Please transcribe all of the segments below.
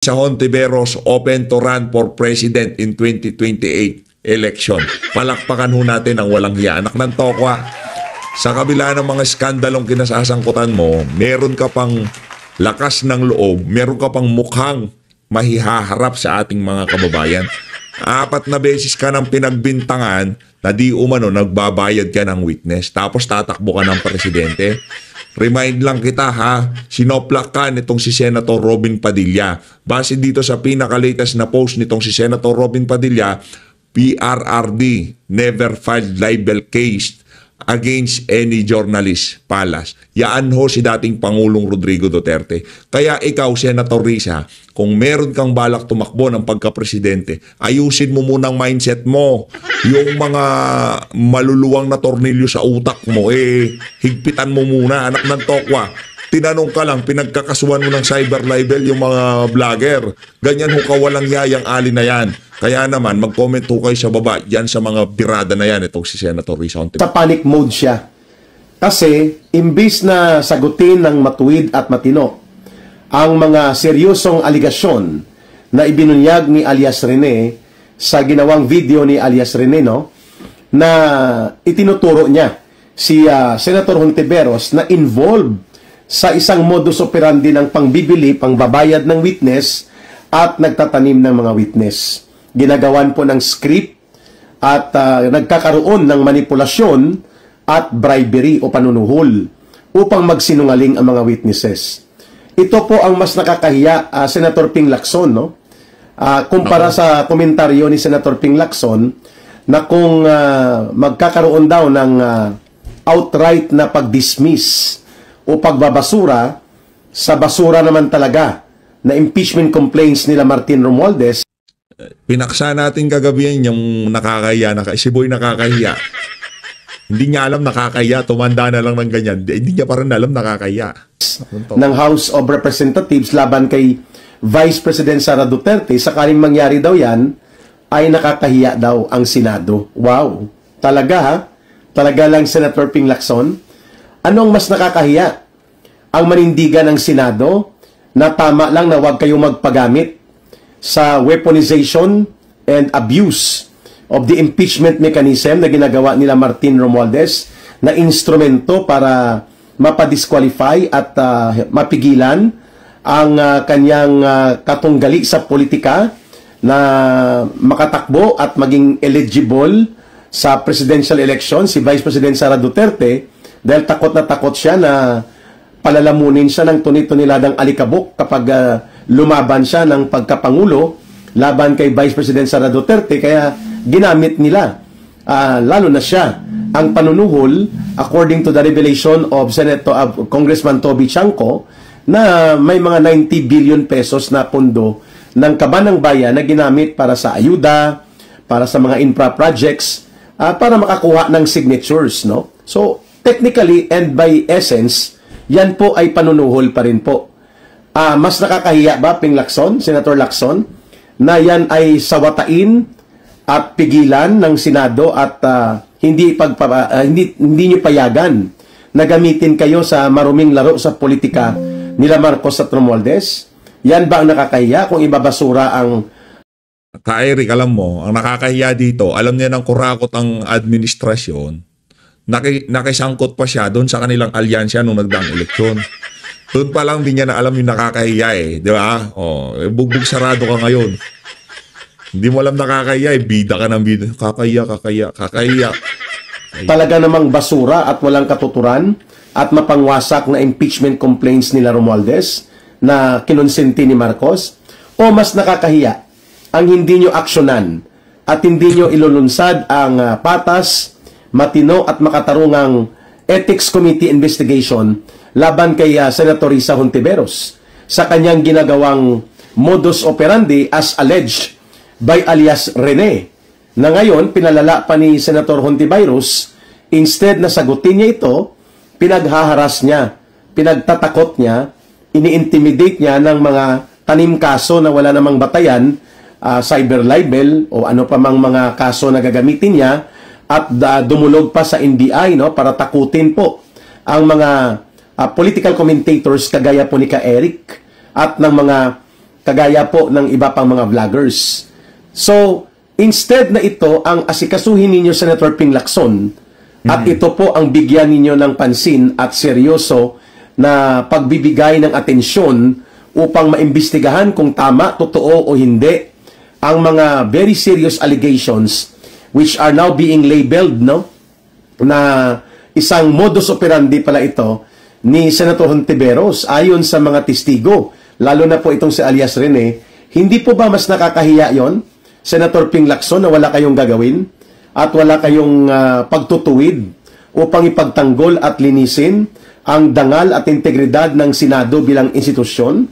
Sa Hontiveros open to run for president in 2028 election. Palakpakan ho natin ang walang hiya. Anak ng tokwa, sa kabila ng mga skandalong kinasasangkutan mo, meron ka pang lakas ng loob, meron ka pang mukhang mahihaharap sa ating mga kababayan. 4 na beses ka nang pinagbintangan na di umano nagbabayad ka ng witness, tapos tatakbo ka ng presidente. Remind lang kita ha, sinoplak ka nitong si Senator Robin Padilla. Base dito sa pinaka-latest na post nitong si Senator Robin Padilla, PRRD never filed libel case against any journalist, Palas. Yaan ho si dating Pangulong Rodrigo Duterte. Kaya ikaw, Senator Risa, kung meron kang balak tumakbo ng pagka-presidente, ayusin mo munang mindset mo. Yung mga maluluwang na tornilyo sa utak mo, higpitan mo muna, anak ng tokwa. Tinanong ka lang, pinagkakasuhan mo ng cyber libel yung mga vlogger. Ganyan ho kawalang yayang ali na yan. Kaya naman, mag-comment ho kayo sa baba, yan sa mga birada na yan, itong si Senator Risa Hontiveros. Sa panic mode siya. Kasi, imbis na sagutin ng matuwid at matino ang mga seryosong aligasyon na ibinunyag ni alias Rene sa ginawang video ni alias Rene, no, na itinuturo niya si Senator Hontiveros na involved sa isang modus operandi ng pangbibili, pangbabayad ng witness at nagtatanim ng mga witness. Ginagawan po ng script at nagkakaroon ng manipulasyon at bribery o panunuhol upang magsinungaling ang mga witnesses. Ito po ang mas nakakahiya, Senator Ping Lacson, no? Kumpara sa komentaryo ni Senator Ping Lacson na kung magkakaroon daw ng outright na pag-dismiss o pagbabasura sa basura naman talaga na impeachment complaints nila Martin Romualdez. Pinaksa natin kagabi yung nakakahiya, si Boy nakakahiya. Hindi niya alam nakakahiya, tumanda na lang ng ganyan. Hindi niya pa rin alam nakakahiya. Ng House of Representatives laban kay Vice President Sara Duterte, sakaling mangyari daw yan, ay nakakahiya daw ang Senado. Wow! Talaga ha? Talaga lang, Senator Ping Lacson? Anong mas nakakahiya? Ang manindigan ng Senado na tama lang na huwag kayong magpagamit sa weaponization and abuse of the impeachment mechanism na ginagawa nila Martin Romualdez na instrumento para mapadisqualify at mapigilan ang kanyang katunggali sa politika na makatakbo at maging eligible sa presidential election si Vice President Sara Duterte dahil takot na takot siya na palalamunin siya ng tuni-tuniladang alikabok kapag lumaban siya ng pagkapangulo laban kay Vice President Sara Duterte. Kaya ginamit nila, lalo na siya, ang panunuhol according to the revelation of Congressman Toby Chanco na may mga 90 billion pesos na pondo ng kaban ng bayan na ginamit para sa ayuda, para sa mga infra projects, para makakuha ng signatures, no? So, technically and by essence, yan po ay panunuhol pa rin po. Mas nakakahiya ba, Ping Lacson, Senator Lacson, na yan ay sawatain at pigilan ng Senado at hindi nyo payagan na gamitin kayo sa maruming laro sa politika nila Marcos at Romualdez? Yan ba ang nakakahiya kung ibabasura ang... Ka-Eric, alam mo, ang nakakahiya dito, alam niya ng kurakot ang administrasyon, nakisangkot pa siya doon sa kanilang alyansya nung nagdaang eleksyon. Doon pa lang din niya na alam yung nakakahiya di ba? Bugbog sarado ka ngayon. Hindi mo alam nakakahiya bida ka ng bida. Kakahiya. Talaga namang basura at walang katuturan at mapangwasak na impeachment complaints nila Romualdez na kinonsenti ni Marcos, o mas nakakahiya ang hindi nyo aksyonan at hindi nyo ilulunsad ang patas, matino at makatarungang Ethics Committee investigation laban kay Senator Risa Hontiveros sa kanyang ginagawang modus operandi as alleged by alias Rene, na ngayon pinalala pa ni Senator Hontiveros. Instead na sagutin niya ito, pinaghaharas niya, pinagtatakot niya, ini-intimidate niya ng mga tanim kaso na wala namang batayan, cyber libel o ano pa mang mga kaso na gagamitin niya, at dumulog pa sa NBI, no, para takutin po ang mga political commentators kagaya po ni Ka Eric at ng mga kagaya po ng iba pang mga vloggers. So, instead na ito ang asikasuhin ninyo, Senator Ping Lacson, at ito po ang bigyan ninyo ng pansin at seryoso na pagbibigay ng atensyon upang maimbestigahan kung tama, totoo o hindi ang mga very serious allegations which are now being labeled, no, na isang modus operandi pala ito ni Senator Hontiveros ayon sa mga testigo, lalo na po itong si alias Rene. Hindi po ba mas nakakahiya yon, Senator Ping Lacson, na wala kayong gagawin at wala kayong pagtutuwid upang ipagtanggol at linisin ang dangal at integridad ng Senado bilang institusyon?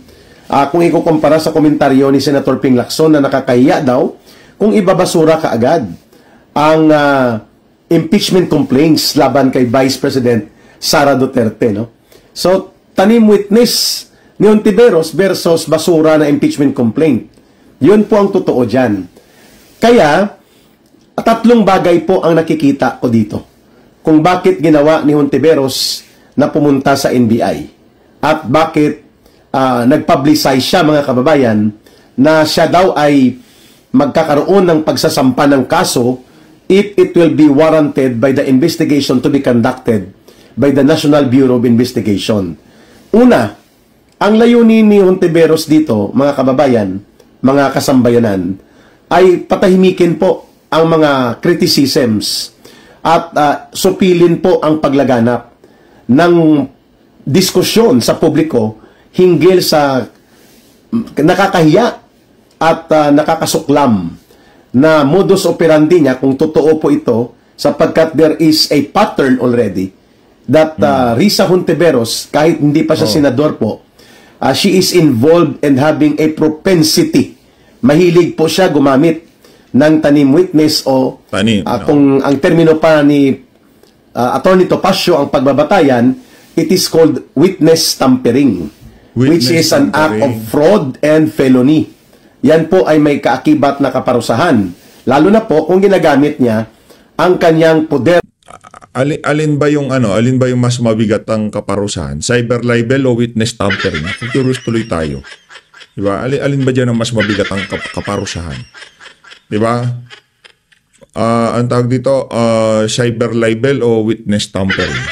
Kung ikukumpara sa komentaryo ni Senator Ping Lacson na nakakahiya daw kung ibabasura kaagad ang impeachment complaints laban kay Vice President Sara Duterte, no? So, tanim witness ni Hontiveros versus basura na impeachment complaint. Yun po ang totoo dyan. Kaya, tatlong bagay po ang nakikita ko dito kung bakit ginawa ni Hontiveros na pumunta sa NBI at bakit nag-publicize siya, mga kababayan, na siya daw ay magkakaroon ng pagsasampa ng kaso if it will be warranted by the investigation to be conducted by the National Bureau of Investigation. Una, ang layunin ni Hontiveros dito, mga kababayan, mga kasambayanan, ay patahimikin po ang mga criticisms at supilin po ang paglaganap ng diskusyon sa publiko hinggil sa nakakahiya at nakakasuklam na modus operandi niya, kung totoo po ito, sapagkat there is a pattern already that Risa Hontiveros, kahit hindi pa siya senador po, she is involved in having a propensity. Mahilig po siya gumamit ng tanim witness o kung ang termino pa ni Attorney Topacio ang pagbabatayan, it is called witness tampering, which is an act of fraud and felony. Yan po ay may kaakibat na kaparusahan, lalo na po kung ginagamit niya ang kanyang poder. Alin ba yung mas mabigat ang kaparusahan? Cyber libel o witness tampering? Curious tuloy tayo. Diba? Alin ba diyan ang mas mabigat ang kaparusahan? Diba? Ang tawag dito, cyber libel o witness tampering?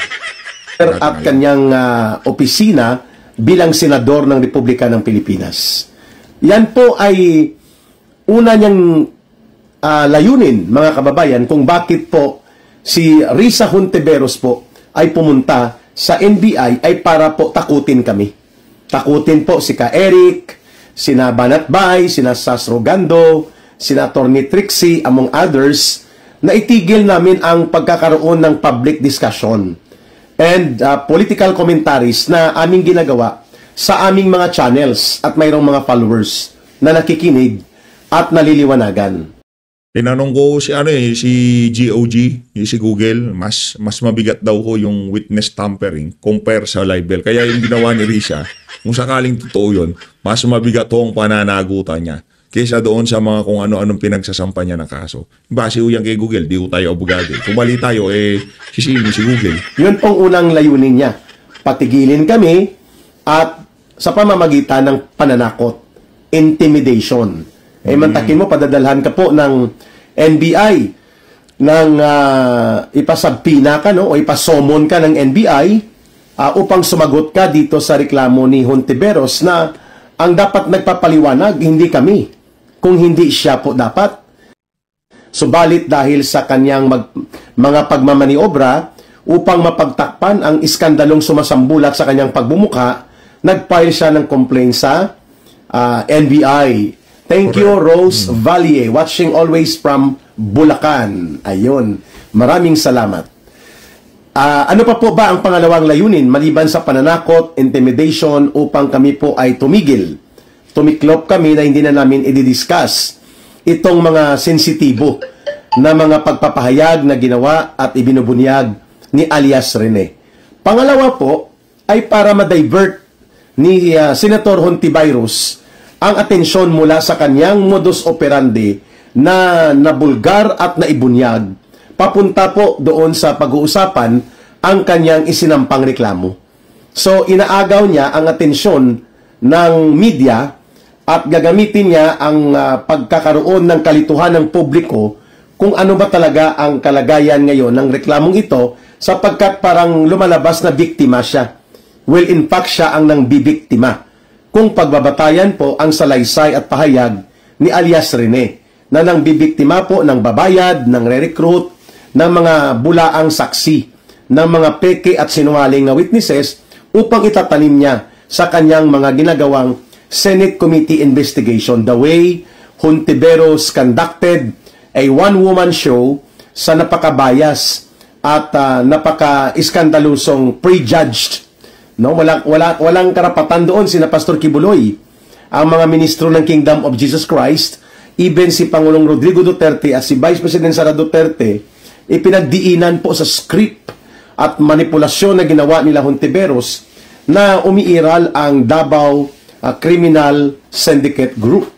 At kanyang opisina bilang senador ng Republika ng Pilipinas. Yan po ay una niyang layunin, mga kababayan, kung bakit po si Risa Hontiveros po ay pumunta sa NBI ay para po takutin kami. Takutin po si Ka Eric, sina Banat Bay, sina Sasro Gando, sina Atty. Trixie, among others, na itigil namin ang pagkakaroon ng public discussion and political commentaries na aming ginagawa sa aming mga channels at mayroong mga followers na nakikinig at naliliwanagan. Tinanong ko si GOG, si Google, mas mabigat daw ko yung witness tampering compare sa libel. Kaya yung ginawa ni Risa, kung sakaling totoo yun, mas mabigat ho ang pananagutan niya kaysa doon sa mga kung ano-anong pinagsasampa niya ng kaso. Base ho yan kay Google, di ho tayo abogado. Kung mali tayo, si Google. Yun pong unang layunin niya. Patigilin kami at sa pamamagitan ng pananakot, intimidation. Mantakin mo, padadalhan ka po ng NBI ng ipasabpina ka, no, o ipasomon ka ng NBI upang sumagot ka dito sa reklamo ni Hontiveros na ang dapat nagpapaliwanag, hindi kami, kung hindi siya po dapat. Subalit dahil sa kanyang mga pagmamaniobra upang mapagtakpan ang iskandalong sumasambulat sa kanyang pagbumuka, nag-file siya ng complaint sa NBI. Thank you, Rose Valier, watching always from Bulacan. Ayun, maraming salamat. Ano pa po ba ang pangalawang layunin maliban sa pananakot, intimidation, upang kami po ay tumigil? Tumiklop kami na hindi na namin i-discuss itong mga sensitibo na mga pagpapahayag na ginawa at ibinubunyag ni alias Rene. Pangalawa po ay para ma-divert ni Senator Hontiveros ang atensyon mula sa kanyang modus operandi na nabulgar at naibunyag papunta po doon sa pag-uusapan ang kanyang isinampang reklamo. So, inaagaw niya ang atensyon ng media at gagamitin niya ang pagkakaroon ng kalituhan ng publiko kung ano ba talaga ang kalagayan ngayon ng reklamong ito, sapagkat parang lumalabas na biktima siya. Well, in fact, siya ang nang bibiktima kung pagbabatayan po ang salaysay at pahayag ni alias Rene, na nang bibiktima po ng babayad, ng re-recruit, ng mga bulaang saksi, ng mga peke at sinungaling na witnesses upang itatanim niya sa kanyang mga ginagawang Senate Committee investigation, the way Hontiveros conducted a one-woman show sa napakabayas at napaka-iskandalusong prejudged. No, walang karapatan doon sina Pastor Kibuloy, ang mga ministro ng Kingdom of Jesus Christ, even si Pangulong Rodrigo Duterte at si Vice President Sara Duterte, ipinagdiinan po sa script at manipulasyon na ginawa nila Hontiveros na umiiral ang Davao Criminal Syndicate Group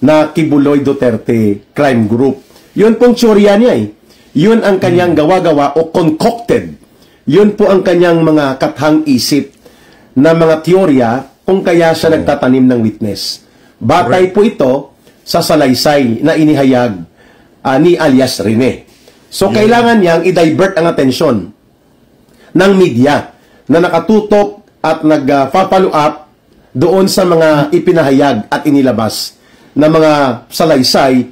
na Kibuloy Duterte Crime Group. Yun pong tsorya niya eh. Yun ang kanyang gawa-gawa o concocted. Yun po ang kanyang mga kathang isip na mga teorya kung kaya siya nagtatanim ng witness. Batay po ito sa salaysay na inihayag ni alias Rene. So, kailangan niyang i-divert ang atensyon ng media na nakatutok at nag-follow up doon sa mga ipinahayag at inilabas na mga salaysay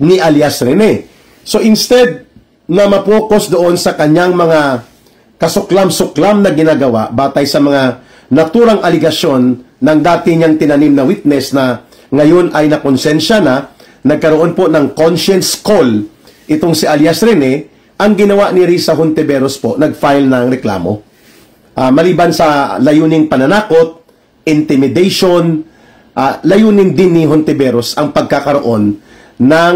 ni alias Rene. So, instead na ma-focus doon sa kanyang mga kasuklam-suklam na ginagawa batay sa mga naturang aligasyon ng dati niyang tinanim na witness na ngayon ay nakonsensya na, nagkaroon po ng conscience call itong si alias Rene, ang ginawa ni Risa Hontiveros po, nag-file ng reklamo. Maliban sa layuning pananakot, intimidation, layunin din ni Hontiveros ang pagkakaroon ng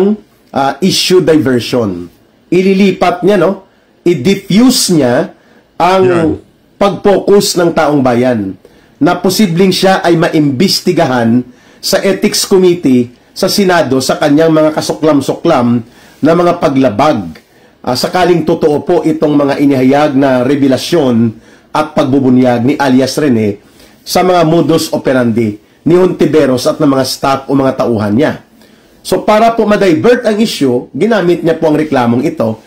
issue diversion. Ililipat niya, no? I-diffuse niya ang pag-focus ng taong bayan na posibleng siya ay maimbestigahan sa Ethics Committee sa Senado sa kanyang mga kasuklam-suklam na mga paglabag. Sakaling totoo po itong mga inihayag na revelasyon at pagbubunyag ni alias Rene sa mga modus operandi ni Hontiveros at ng mga staff o mga tauhan niya. So para po ma-divert ang issue, ginamit niya po ang reklamong ito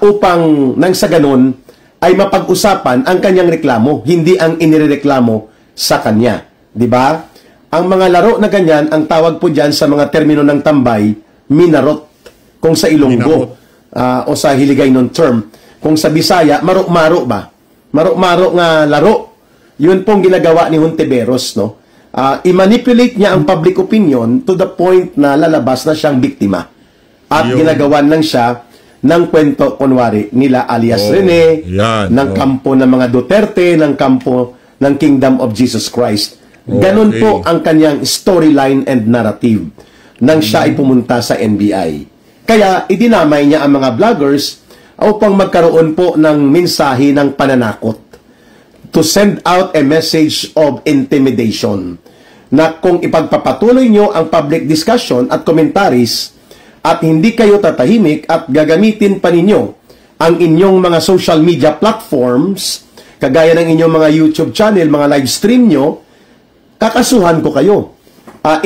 upang nang sa ganun ay mapag-usapan ang kanyang reklamo, hindi ang inireklamo sa kanya. Di ba? Ang mga laro na ganyan, ang tawag po dyan sa mga termino ng tambay, minarot. Kung sa Ilonggo o sa Hiligaynon term. Kung sa Bisaya, maro-maro ba? Maro-maro nga laro. Yun pong ginagawa ni Hontiveros, no? I-manipulate niya ang public opinion to the point na lalabas na siyang biktima. At ginagawan lang siya ng kwento, kunwari, nila alias Rene, ng kampo ng mga Duterte, ng kampo ng Kingdom of Jesus Christ. Ganon po ang kanyang storyline and narrative nang siya ay pumunta sa NBI. Kaya, idinamay niya ang mga vloggers upang magkaroon po ng mensahe ng pananakot to send out a message of intimidation na kung ipagpapatuloy nyo ang public discussion at commentaries at hindi kayo tatahimik at gagamitin pa ninyo ang inyong mga social media platforms, kagaya ng inyong mga YouTube channel, mga live stream nyo, kakasuhan ko kayo.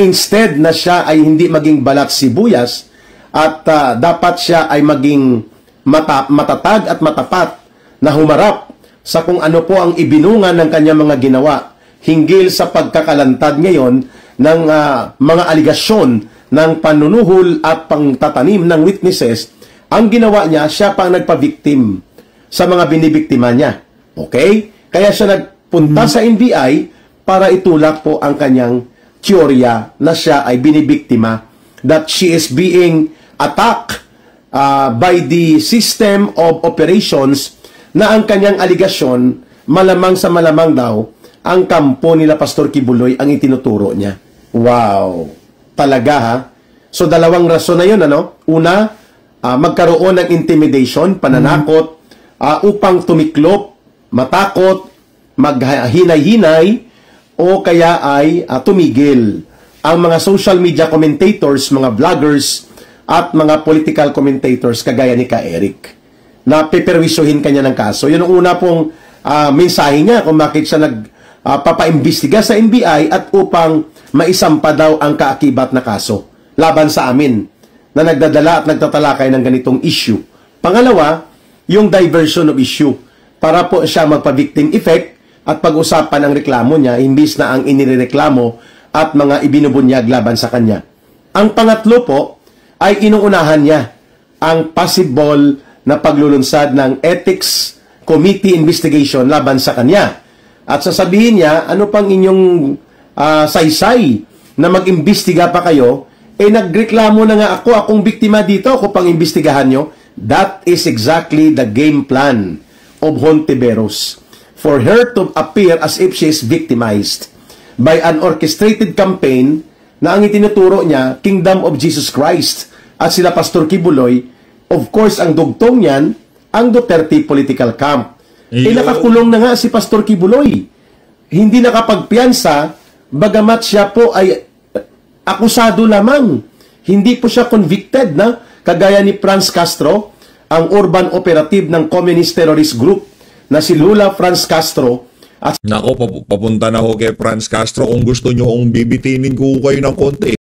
Instead na siya ay hindi maging balat sibuyas at dapat siya ay maging matatag at matapat na humarap sa kung ano po ang ibinungan ng kanyang mga ginawa hinggil sa pagkakalantad ngayon ng mga aligasyon ng panunuhol at pangtatanim ng witnesses. Ang ginawa niya, siya pang nagpa-victim sa mga binibiktima niya. Okay? Kaya siya nagpunta sa NBI para itulak po ang kanyang teorya na siya ay binibiktima, that she is being attacked by the system of operations, na ang kanyang aligasyon, malamang sa malamang daw, ang kampo nila Pastor Kibuloy ang itinuturo niya. Wow! Talaga ha? So dalawang rason na yun, ano? Una, magkaroon ng intimidation, pananakot, upang tumiklop, matakot, maghinay-hinay, o kaya ay tumigil ang mga social media commentators, mga vloggers, at mga political commentators kagaya ni Ka Eric, na peperwisyuhin kanya ng kaso. Yun ang una pong mensahe niya kung bakit siya nagpapaimbestiga sa NBI at upang maisampa daw ang kaakibat na kaso laban sa amin na nagdadala at nagtatalakay ng ganitong issue. Pangalawa, yung diversion of issue para po siya magpa-victim effect at pag-usapan ang reklamo niya imbis na ang inireklamo at mga ibinubunyag laban sa kanya. Ang pangatlo po ay inuunahan niya ang possible na paglulunsad ng Ethics Committee investigation laban sa kanya. At sasabihin niya, ano pang inyong saysay na mag-imbestiga pa kayo, nagreklamo na nga akong biktima dito, ako pang imbestigahan nyo. That is exactly the game plan of Hontiveros, for her to appear as if she is victimized by an orchestrated campaign na ang itinuturo niya, Kingdom of Jesus Christ, at sila Pastor Kibuloy. Of course, ang dugtong niyan, ang Duterte political camp. Nakakulong na nga si Pastor Kibuloy. Hindi nakapagpiyansa, bagamat siya po ay akusado lamang. Hindi po siya convicted na, kagaya ni Franz Castro, ang urban operative ng Communist Terrorist Group na si Lula Franz Castro. At Nako, papunta na ho kay Franz Castro. Kung gusto nyo kong bibitinin ko kayo ng konti.